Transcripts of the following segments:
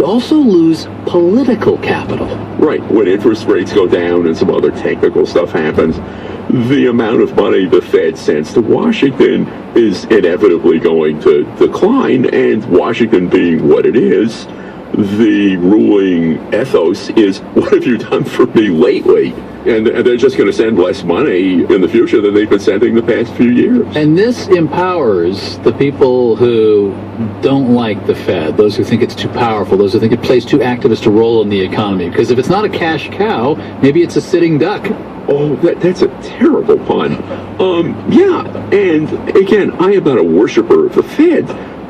also lose political capital. Right. When interest rates go down and some other technical stuff happens, the amount of money the Fed sends to Washington is inevitably going to decline, and Washington being what it is, the ruling ethos is, what have you done for me lately? And they're just going to send less money in the future than they've been sending the past few years. And this empowers the people who don't like the Fed, those who think it's too powerful, those who think it plays too activist a role in the economy. Because if it's not a cash cow, maybe it's a sitting duck. Oh, that's a terrible pun. Yeah, and again, I am not a worshiper of the Fed,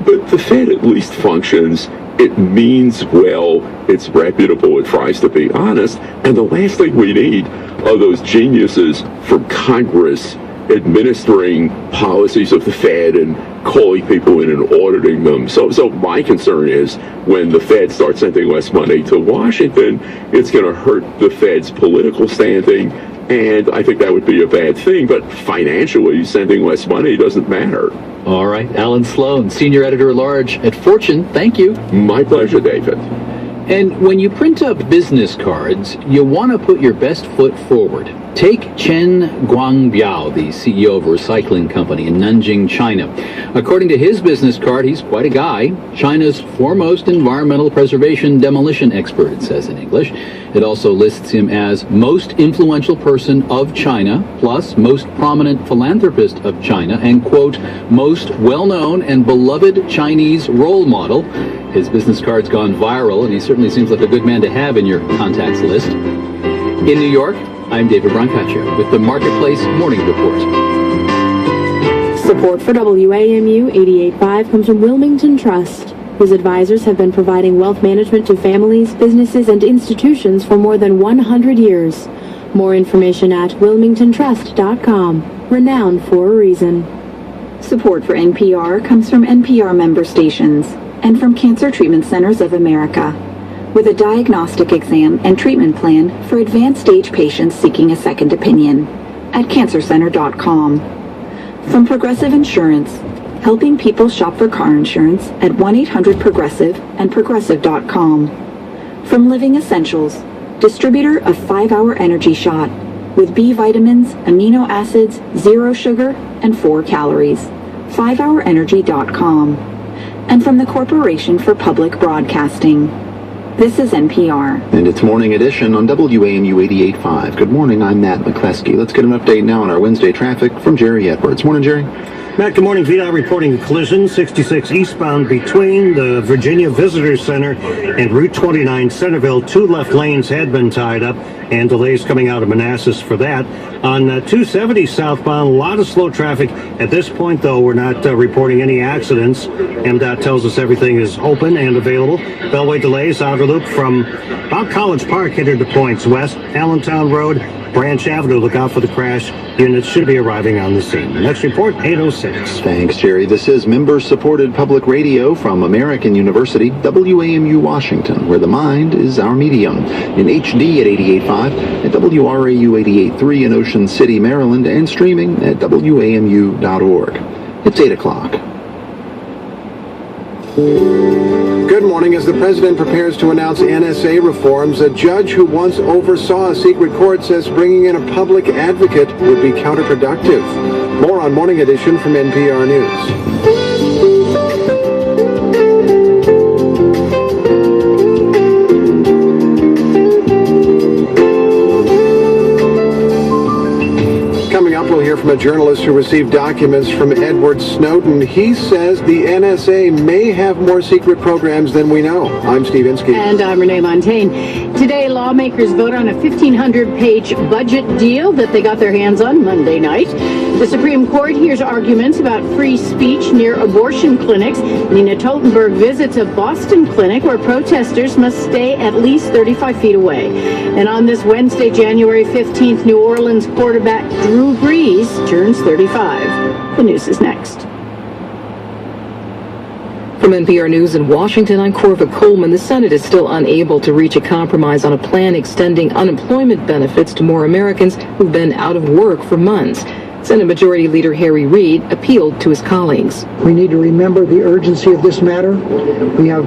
but the Fed at least functions. It means well, it's reputable, it tries to be honest, and the last thing we need are those geniuses from Congress administering policies of the Fed and calling people in and auditing them. So my concern is when the Fed starts sending less money to Washington, it's going to hurt the Fed's political standing, and I think that would be a bad thing. But financially, sending less money doesn't matter. All right, Alan Sloan, Senior Editor-at-Large at Fortune, thank you. My pleasure, David. And when you print up business cards, you want to put your best foot forward. Take Chen Guangbiao, the CEO of a recycling company in Nanjing, China. According to his business card, he's quite a guy. China's foremost environmental preservation demolition expert, it says in English. It also lists him as most influential person of China, plus most prominent philanthropist of China, and, quote, most well-known and beloved Chinese role model. His business card's gone viral, and he certainly seems like a good man to have in your contacts list. In New York, I'm David Brancaccio with the Marketplace Morning Report. Support for WAMU 88.5 comes from Wilmington Trust, whose advisors have been providing wealth management to families, businesses, and institutions for more than 100 years. More information at wilmingtontrust.com. Renowned for a reason. Support for NPR comes from NPR member stations and from Cancer Treatment Centers of America, with a diagnostic exam and treatment plan for advanced stage patients seeking a second opinion at cancercenter.com. From Progressive Insurance, helping people shop for car insurance at 1-800-PROGRESSIVE and progressive.com. From Living Essentials, distributor of 5-Hour Energy Shot with B vitamins, amino acids, 0 sugar, and 4 calories. 5hourenergy.com. And from the Corporation for Public Broadcasting. This is NPR. And it's Morning Edition on WAMU 88.5. Good morning, I'm Matt McCleskey. Let's get an update now on our Wednesday traffic from Jerry Edwards. Morning, Jerry. Matt, good morning. VDOT reporting a collision 66 eastbound between the Virginia Visitor Center and Route 29 Centerville. 2 left lanes had been tied up, and delays coming out of Manassas for that. On 270 southbound, a lot of slow traffic. At this point, though, we're not reporting any accidents. MDOT tells us everything is open and available. Bellway delays, outer loop from about College Park headed to points west. Allentown Road, Branch Avenue, look out for the crash. Units should be arriving on the scene. Next report, 8:06. Thanks, Jerry. This is member-supported public radio from American University, WAMU Washington, where the mind is our medium. In HD at 88.5, at WRAU 88.3 in Ocean City, Maryland, and streaming at WAMU.org. It's 8 o'clock. Good morning. As the president prepares to announce NSA reforms, a judge who once oversaw a secret court says bringing in a public advocate would be counterproductive. More on Morning Edition from NPR News. Coming up, we'll hear from a journalist who received documents from Edward Snowden. He says the NSA may have more secret programs than we know. I'm Steve Inskeep. And I'm Renee Montagne. Today, lawmakers vote on a 1,500-page budget deal that they got their hands on Monday night. The Supreme Court hears arguments about free speech near abortion clinics. Nina Totenberg visits a Boston clinic where protesters must stay at least 35 feet away. And on this Wednesday, January 15th, New Orleans quarterback Drew Brees turns 35. The news is next. From NPR News in Washington, I'm Corva Coleman. The Senate is still unable to reach a compromise on a plan extending unemployment benefits to more Americans who've been out of work for months. Senate Majority Leader Harry Reid appealed to his colleagues. We need to remember the urgency of this matter. We have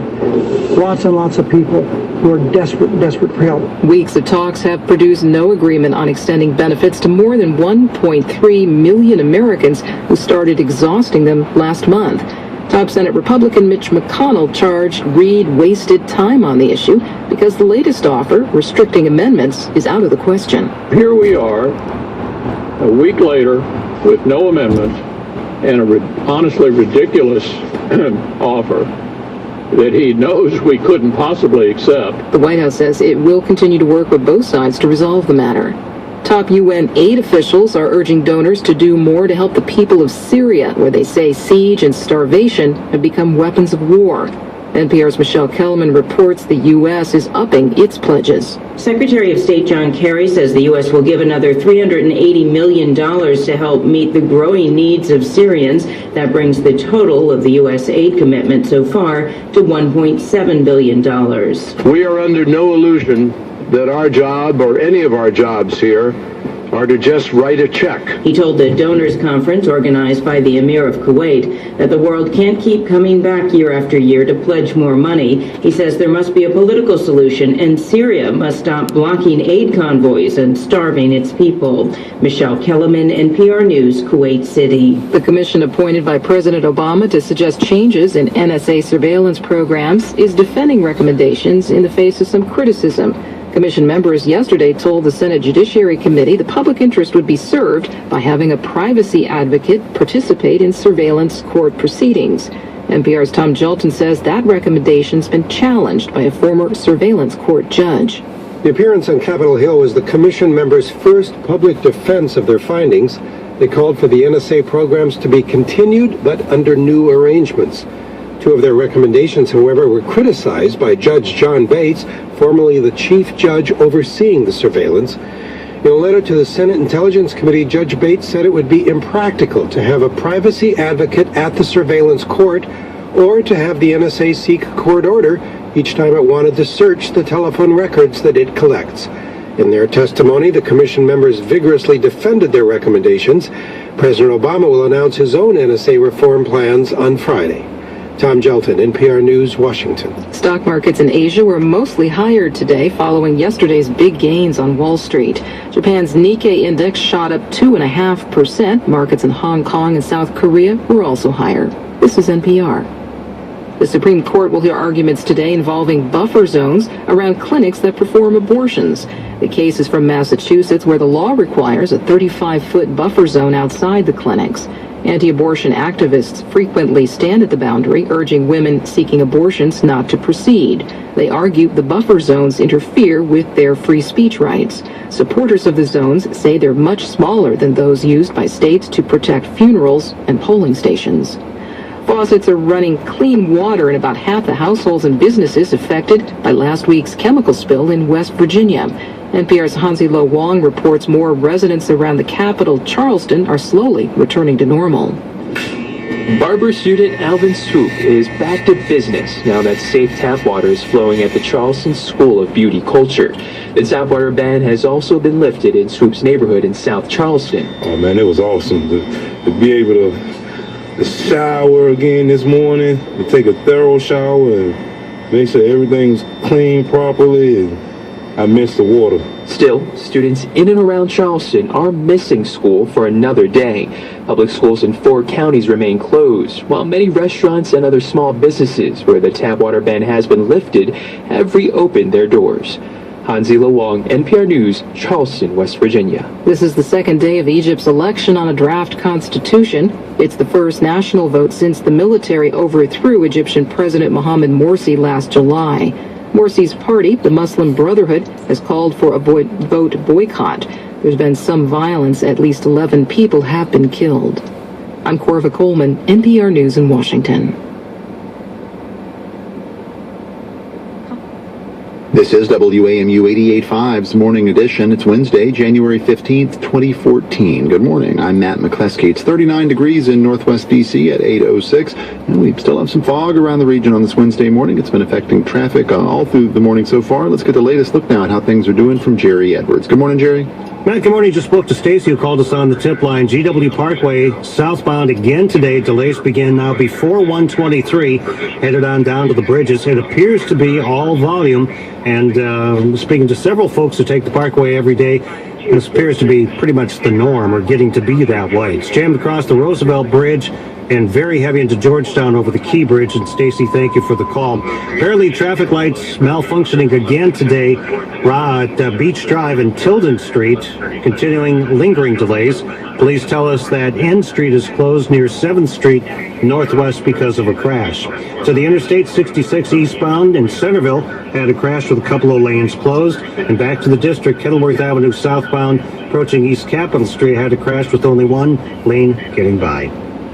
lots and lots of people who are desperate for help. Weeks of talks have produced no agreement on extending benefits to more than 1.3 million Americans who started exhausting them last month. Top Senate Republican Mitch McConnell charged Reid wasted time on the issue because the latest offer, restricting amendments, is out of the question. Here we are, a week later, with no amendment, and honestly ridiculous offer that he knows we couldn't possibly accept. The White House says it will continue to work with both sides to resolve the matter. Top UN aid officials are urging donors to do more to help the people of Syria, where they say siege and starvation have become weapons of war. NPR's Michelle Kellerman reports the U.S. is upping its pledges. Secretary of State John Kerry says the U.S. will give another $380 million to help meet the growing needs of Syrians. That brings the total of the U.S. aid commitment so far to $1.7 billion. We are under no illusion that our job or any of our jobs here are to just write a check. He told the donors conference organized by the Emir of Kuwait that the world can't keep coming back year after year to pledge more money. He says there must be a political solution and Syria must stop blocking aid convoys and starving its people. Michelle Kellerman, NPR News, Kuwait City. The commission appointed by President Obama to suggest changes in NSA surveillance programs is defending recommendations in the face of some criticism. Commission members yesterday told the Senate Judiciary Committee the public interest would be served by having a privacy advocate participate in surveillance court proceedings. NPR's Tom Jelton says that recommendation's been challenged by a former surveillance court judge. The appearance on Capitol Hill was the commission members' first public defense of their findings. They called for the NSA programs to be continued, but under new arrangements. Two of their recommendations, however, were criticized by Judge John Bates, formerly the chief judge overseeing the surveillance. In a letter to the Senate Intelligence Committee, Judge Bates said it would be impractical to have a privacy advocate at the surveillance court or to have the NSA seek a court order each time it wanted to search the telephone records that it collects. In their testimony, the commission members vigorously defended their recommendations. President Obama will announce his own NSA reform plans on Friday. Tom Jelton, NPR News, Washington. Stock markets in Asia were mostly higher today following yesterday's big gains on Wall Street. Japan's Nikkei index shot up 2.5%. Markets in Hong Kong and South Korea were also higher. This is NPR. The Supreme Court will hear arguments today involving buffer zones around clinics that perform abortions. The case is from Massachusetts, where the law requires a 35-foot buffer zone outside the clinics. Anti-abortion activists frequently stand at the boundary, urging women seeking abortions not to proceed. They argue the buffer zones interfere with their free speech rights. Supporters of the zones say they're much smaller than those used by states to protect funerals and polling stations. Faucets are running clean water in about half the households and businesses affected by last week's chemical spill in West Virginia. NPR's Hansi Lo Wong reports more residents around the capital, Charleston, are slowly returning to normal. Barber student Alvin Swoop is back to business now that safe tap water is flowing at the Charleston School of Beauty Culture. The tap water ban has also been lifted in Swoop's neighborhood in South Charleston. Oh man, it was awesome to be able to shower again this morning, to take a thorough shower and make sure everything's clean properly, and I miss the water. Still, students in and around Charleston are missing school for another day. Public schools in 4 counties remain closed, while many restaurants and other small businesses where the tap water ban has been lifted have reopened their doors. Hansi Lo Wong, NPR News, Charleston, West Virginia. This is the second day of Egypt's election on a draft constitution. It's the first national vote since the military overthrew Egyptian President Mohamed Morsi last July. Morsi's party, the Muslim Brotherhood, has called for a vote boycott. There's been some violence. At least 11 people have been killed. I'm Corva Coleman, NPR News in Washington. This is WAMU 88.5's Morning Edition. It's Wednesday, January 15th, 2014. Good morning. I'm Matt McCleskey. It's 39 degrees in Northwest D.C. at 8:06, and we still have some fog around the region on this Wednesday morning. It's been affecting traffic all through the morning so far. Let's get the latest look now at how things are doing from Jerry Edwards. Good morning, Jerry. Matt, good morning. Just spoke to Stacy, who called us on the tip line. GW Parkway southbound again today. Delays begin now before 123, headed on down to the bridges. It appears to be all volume. And speaking to several folks who take the Parkway every day, this appears to be pretty much the norm, or getting to be that way. It's jammed across the Roosevelt Bridge and very heavy into Georgetown over the Key Bridge. And Stacy, thank you for the call. Apparently, traffic lights malfunctioning again today at Beach Drive and Tilden Street, continuing lingering delays. Police tell us that N Street is closed near 7th Street Northwest because of a crash. So the Interstate 66 eastbound in Centerville had a crash with a couple of lanes closed. And back to the district, Kenilworth Avenue southbound approaching East Capitol Street had a crash with only one lane getting by.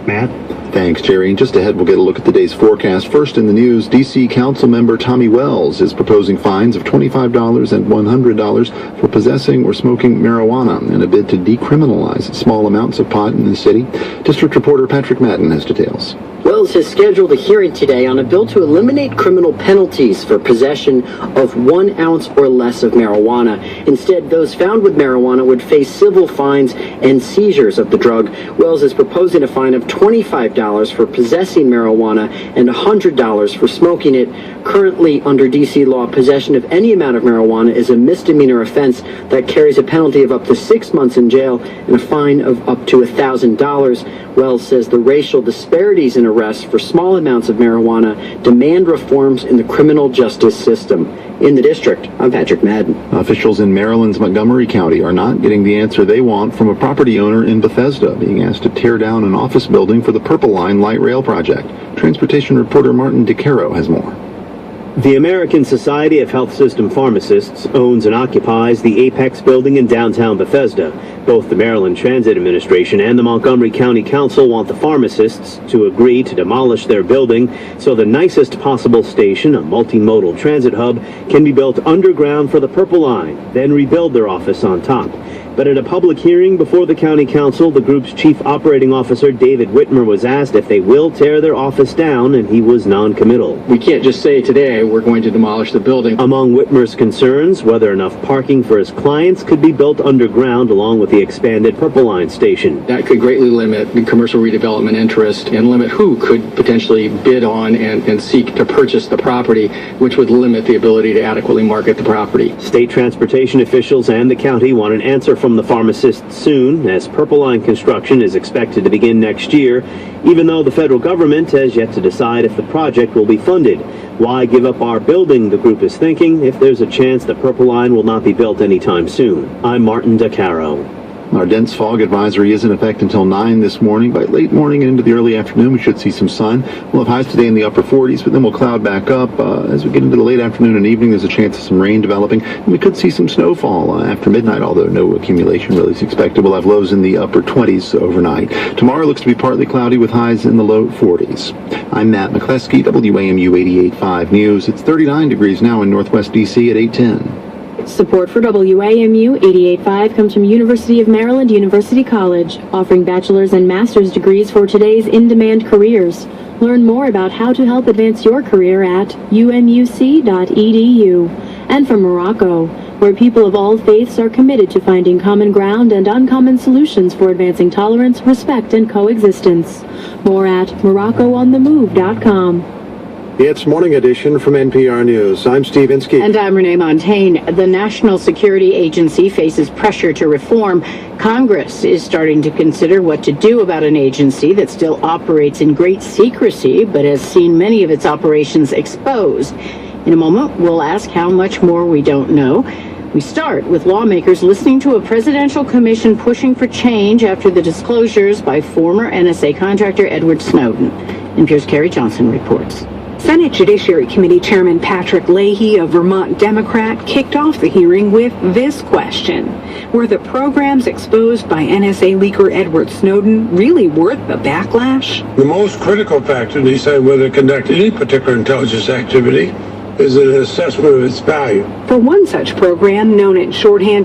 Matt? Thanks, Jerry. And just ahead, we'll get a look at the day's forecast. First in the news, D.C. Council member Tommy Wells is proposing fines of $25 and $100 for possessing or smoking marijuana in a bid to decriminalize small amounts of pot in the city. District reporter Patrick Madden has details. Wells has scheduled a hearing today on a bill to eliminate criminal penalties for possession of 1 ounce or less of marijuana. Instead, those found with marijuana would face civil fines and seizures of the drug. Wells is proposing a fine of $25 for possessing marijuana and $100 for smoking it. Currently, under D.C. law, possession of any amount of marijuana is a misdemeanor offense that carries a penalty of up to 6 months in jail and a fine of up to $1,000. Wells says the racial disparities in arrests for small amounts of marijuana demand reforms in the criminal justice system. In the district, I'm Patrick Madden. Officials in Maryland's Montgomery County are not getting the answer they want from a property owner in Bethesda being asked to tear down an office building for the Purple Line light rail project. Transportation reporter Martin DeCaro has more. The American Society of Health System Pharmacists owns and occupies the Apex building in downtown Bethesda. Both the Maryland Transit Administration and the Montgomery County Council want the pharmacists to agree to demolish their building so the nicest possible station, a multimodal transit hub, can be built underground for the Purple Line, then rebuild their office on top. But at a public hearing before the county council, the group's chief operating officer, David Whitmer, was asked if they will tear their office down, and he was non-committal. We can't just say today we're going to demolish the building. Among Whitmer's concerns, whether enough parking for his clients could be built underground along with the expanded Purple Line station. That could greatly limit the commercial redevelopment interest and limit who could potentially bid on and seek to purchase the property, which would limit the ability to adequately market the property. State transportation officials and the county want an answer from the pharmacists soon, as Purple Line construction is expected to begin next year, even though the federal government has yet to decide if the project will be funded. Why give up our building, the group is thinking, if there's a chance the Purple Line will not be built anytime soon. I'm Martin DeCaro. Our dense fog advisory is in effect until 9 this morning. By late morning and into the early afternoon, we should see some sun. We'll have highs today in the upper 40s, but then we'll cloud back up. As we get into the late afternoon and evening, there's a chance of some rain developing. And we could see some snowfall after midnight, although no accumulation really is expected. We'll have lows in the upper 20s overnight. Tomorrow looks to be partly cloudy with highs in the low 40s. I'm Matt McCleskey, WAMU 88.5 News. It's 39 degrees now in Northwest D.C. at 8:10. Support for WAMU 88.5 comes from University of Maryland University College, offering bachelor's and master's degrees for today's in-demand careers. Learn more about how to help advance your career at umuc.edu. And from Morocco, where people of all faiths are committed to finding common ground and uncommon solutions for advancing tolerance, respect, and coexistence. More at moroccoonthemove.com. It's Morning Edition from NPR News. I'm Steve Inskeep. And I'm Renee Montagne. The National Security Agency faces pressure to reform. Congress is starting to consider what to do about an agency that still operates in great secrecy, but has seen many of its operations exposed. In a moment, we'll ask how much more we don't know. We start with lawmakers listening to a presidential commission pushing for change after the disclosures by former NSA contractor Edward Snowden. NPR's Carrie Johnson reports. Senate Judiciary Committee Chairman Patrick Leahy, a Vermont Democrat, kicked off the hearing with this question. Were the programs exposed by NSA leaker Edward Snowden really worth the backlash? The most critical factor to decide whether to conduct any particular intelligence activity is an assessment of its value. For one such program, known in shorthand